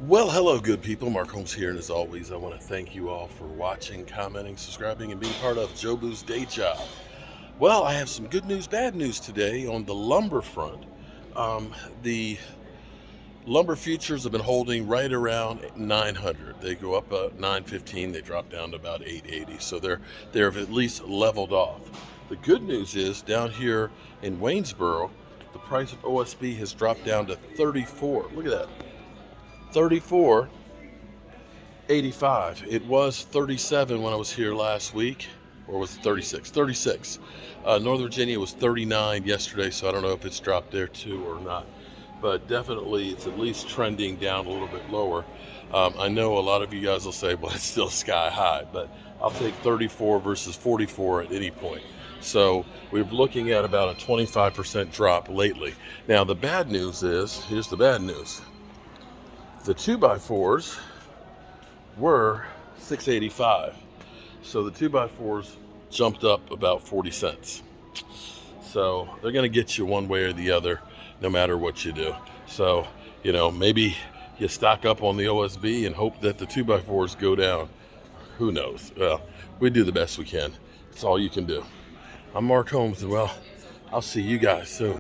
Well, hello, good people. Mark Holmes here, and as always, I want to thank you all for watching, commenting, subscribing, and being part of Jobu's day job. Well, I have some good news, bad news today on the lumber front. The lumber futures have been holding right around 900. They go up 915, they drop down to about 880. So they're at least leveled off. The good news is down here in Waynesboro, the price of OSB has dropped down to 34. Look at that. 34.85. It was 37 when I was here last week, or was it 36? 36. Northern Virginia was 39 yesterday, so I don't know if it's dropped there too or not. But definitely it's at least trending down a little bit lower. I know a lot of you guys will say, well, it's still sky high, but I'll take 34 versus 44 at any point. So we're looking at about a 25% drop lately. Now, the bad news is, here's the bad news. The 2x4s were $6.85. So the 2x4s jumped up about 40 cents. So they're going to get you one way or the other, no matter what you do. So, maybe you stock up on the OSB and hope that the 2x4s go down. Who knows? Well, we do the best we can. It's all you can do. I'm Mark Holmes, and well, I'll see you guys soon.